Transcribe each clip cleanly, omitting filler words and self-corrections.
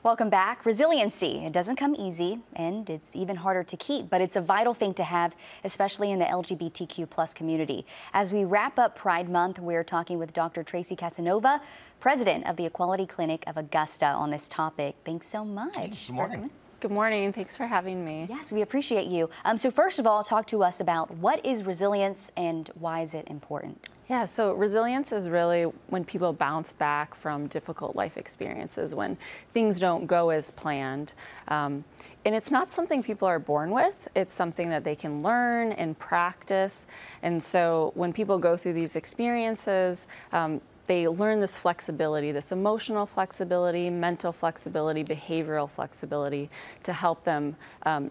Welcome back. Resiliency, it doesn't come easy and it's even harder to keep, but it's a vital thing to have, especially in the LGBTQ plus community. As we wrap up Pride Month, we're talking with Dr. Tracy Casanova, president of the Equality Clinic of Augusta, on this topic. Thanks so much. Good morning. Good morning. Thanks for having me. Yes, we appreciate you. So first of all, talk to us about what is resilience and why is it important? Yeah, so resilience is really when people bounce back from difficult life experiences, when things don't go as planned. And it's not something people are born with. It's something that they can learn and practice. And so when people go through these experiences, they learn this flexibility, this emotional flexibility, mental flexibility, behavioral flexibility to help them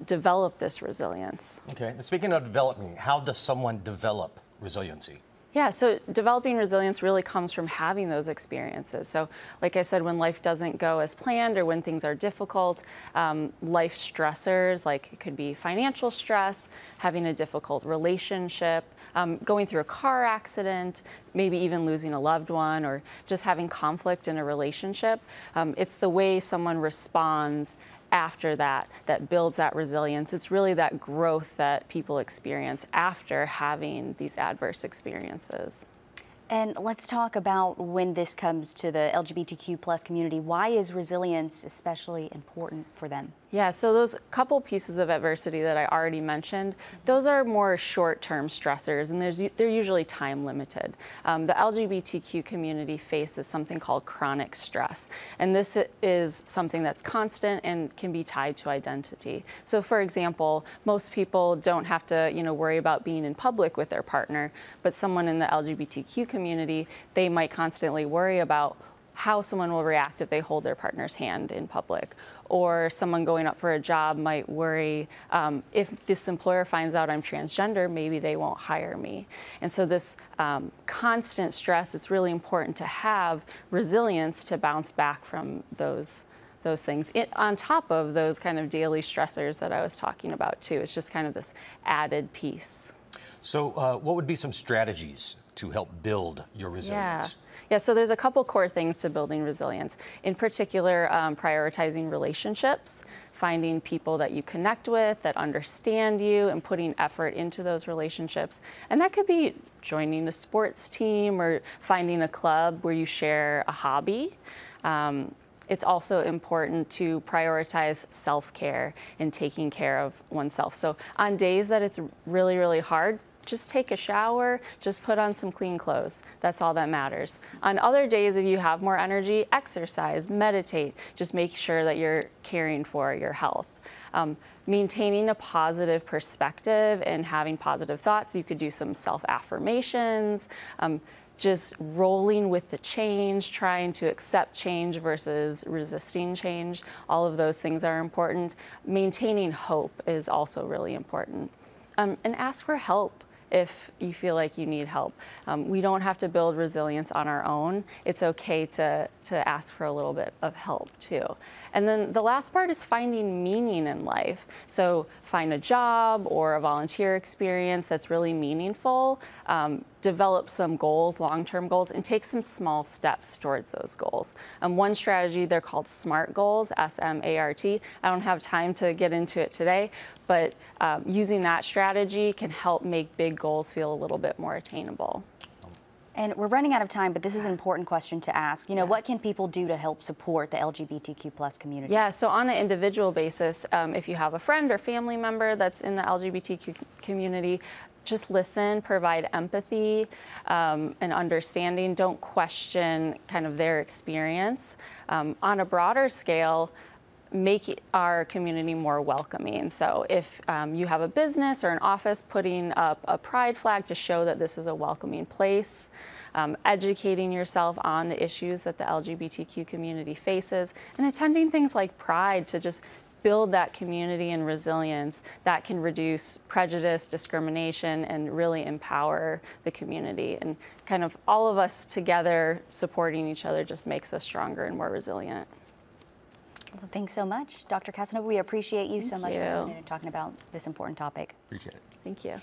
develop this resilience. Okay, and speaking of developing, how does someone develop resiliency? Yeah, so developing resilience really comes from having those experiences. So like I said, when life doesn't go as planned or when things are difficult, life stressors, like it could be financial stress, having a difficult relationship, going through a car accident, maybe even losing a loved one, or just having conflict in a relationship. It's the way someone responds after that builds that resilience. It's really that growth that people experience after having these adverse experiences. And let's talk about when this comes to the LGBTQ plus community. Why is resilience especially important for them? Yeah, so those couple pieces of adversity that I already mentioned, those are more short-term stressors, and they're usually time limited. The LGBTQ community faces something called chronic stress, and this is something that's constant and can be tied to identity. So for example, most people don't have to, worry about being in public with their partner, but someone in the LGBTQ community, they might constantly worry about how someone will react if they hold their partner's hand in public. Or someone going up for a job might worry, if this employer finds out I'm transgender, maybe they won't hire me. And so this constant stress, it's really important to have resilience to bounce back from those things. On top of those kind of daily stressors that I was talking about too. It's just kind of this added piece. So what would be some strategies to help build your resilience? Yeah, so there's a couple core things to building resilience. In particular, prioritizing relationships, finding people that you connect with, that understand you, and putting effort into those relationships. And that could be joining a sports team or finding a club where you share a hobby. It's also important to prioritize self-care and taking care of oneself. So on days that it's really, really hard, just take a shower, just put on some clean clothes. That's all that matters. On other days, if you have more energy, exercise, meditate, just make sure that you're caring for your health. Maintaining a positive perspective and having positive thoughts. You could do some self-affirmations, just rolling with the change, trying to accept change versus resisting change. All of those things are important. Maintaining hope is also really important. And ask for help if you feel like you need help. We don't have to build resilience on our own. It's okay to ask for a little bit of help too. And then the last part is finding meaning in life. So find a job or a volunteer experience that's really meaningful. Develop some goals, long-term goals, and take some small steps towards those goals. One strategy, they're called SMART goals, S-M-A-R-T. I don't have time to get into it today, but using that strategy can help make big goals feel a little bit more attainable. And we're running out of time, but this is an important question to ask. Yes. What can people do to help support the LGBTQ plus community? Yeah, so on an individual basis, if you have a friend or family member that's in the LGBTQ community, just listen, provide empathy and understanding. Don't question kind of their experience. On a broader scale, make our community more welcoming. So if you have a business or an office, putting up a pride flag to show that this is a welcoming place, educating yourself on the issues that the LGBTQ community faces, and attending things like Pride to just build that community and resilience that can reduce prejudice, discrimination, and really empower the community. And kind of all of us together supporting each other just makes us stronger and more resilient. Well, thanks so much, Dr. Casanova. We appreciate you so much for coming in and talking about this important topic. Appreciate it. Thank you.